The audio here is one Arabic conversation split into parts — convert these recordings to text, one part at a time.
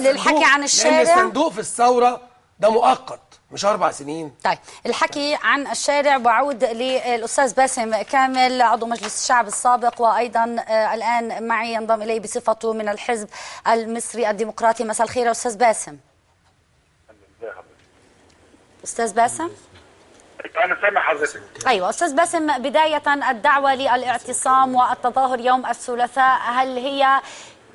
للحكي عن الشارع، لأن الصندوق في الثورة ده مؤقت مش 4 سنين. طيب الحكي عن الشارع، بعود للأستاذ باسم كامل عضو مجلس الشعب السابق، وأيضا الآن معي ينضم إلي بصفته من الحزب المصري الديمقراطي. مساء الخير يا أستاذ باسم. أستاذ باسم؟ أنا سامع حضرتك. أيوة أستاذ باسم، بداية الدعوة للاعتصام والتظاهر يوم الثلاثاء، هل هي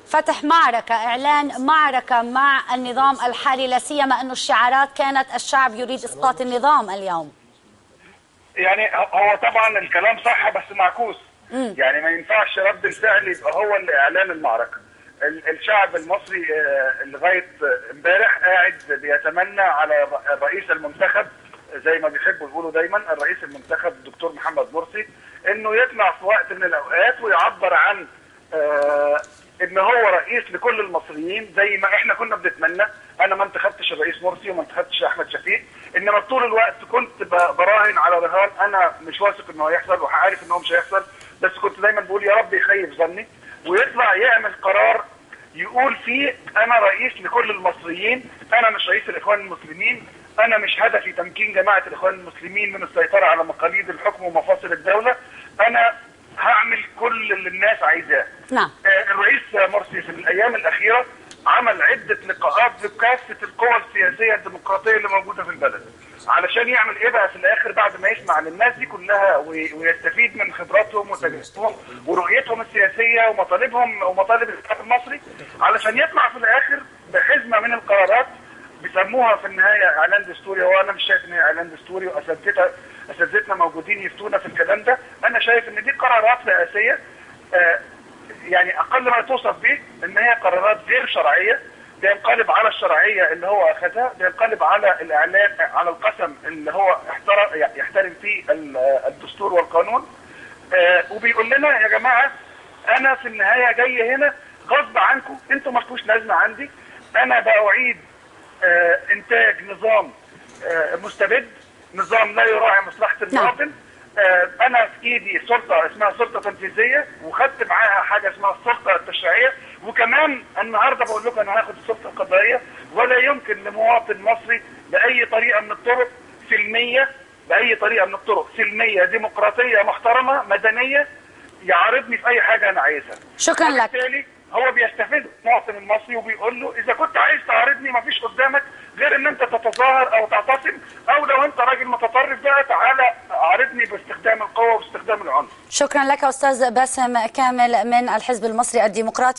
فتح معركة، إعلان معركة مع النظام الحالي، لا سيما أنه الشعارات كانت الشعب يريد إسقاط النظام اليوم؟ يعني هو طبعا الكلام صح بس معكوس. يعني ما ينفعش رد الفعل يبقى هو اللي إعلان المعركة. الشعب المصري لغاية امبارح قاعد بيتمنى على الرئيس المنتخب، زي ما بيحبوا يقولوا دايما الرئيس المنتخب الدكتور محمد مرسي، انه يطلع في وقت من الاوقات ويعبر عن ان هو رئيس لكل المصريين زي ما احنا كنا بنتمنى. انا ما انتخبتش الرئيس مرسي وما انتخبتش احمد شفيق، انما طول الوقت كنت براهن على رهان انا مش واثق انه هيحصل وعارف انه مش هيحصل، بس كنت دايما بقول يا رب يخيب ظني ويطلع يعمل قرار يقول فيه انا رئيس لكل المصريين، انا مش رئيس الاخوان المسلمين، انا مش هدفي تمكين جماعه الاخوان المسلمين من السيطره على مقاليد الحكم ومفاصل الدوله، انا هعمل كل اللي الناس عايزاه. نعم. الرئيس مرسي في الايام الاخيره عمل عده لقاءات بكافه القوى السياسيه الديمقراطيه اللي موجوده في البلد، علشان يعمل ايه بقى في الاخر بعد ما يسمع للناس دي كلها ويستفيد من خبراتهم وتجربتهم ورؤيتهم السياسيه ومطالبهم ومطالب الشعب المصري، علشان يطلع في الاخر بحزمه من القرارات بيسموها في النهايه اعلان دستوري. هو انا مش شايف ان هي اعلان دستوري، واساتذتنا موجودين يفتونا في الكلام ده. انا شايف ان دي قرارات رئاسيه يعني اقل ما توصف به ان هي قرارات غير شرعيه، بينقلب على الشرعيه اللي هو اخذها، بينقلب على الاعلان على القسم اللي هو يحترم فيه الدستور والقانون، وبيقول لنا يا جماعه انا في النهايه جاي هنا غصب عنكم، انتم مالكوش لازمه عندي، انا بأعيد انتاج نظام مستبد، نظام لا يراعي مصلحه المواطن. انا في ايدي سلطه اسمها سلطه تنفيذيه، وخدت معاها حاجه اسمها السلطه التشريعيه، وكمان النهارده بقول لكم انا هاخد السلطه القضائيه. ولا يمكن لمواطن مصري باي طريقه من الطرق سلميه، باي طريقه من الطرق سلميه ديمقراطيه محترمه مدنيه يعارضني في اي حاجه انا عايزها. شكرا لك. بالتالي هو بيستفيد المواطن المصري وبيقول له اذا كنت عايز تعارضني مفيش قدامك غير ان انت تتظاهر او تعتصم، او لو انت راجل متطرف بقى تعالى عارضني باستخدام القوه واستخدام العنف. شكرا لك استاذ باسم كامل من الحزب المصري الديمقراطي.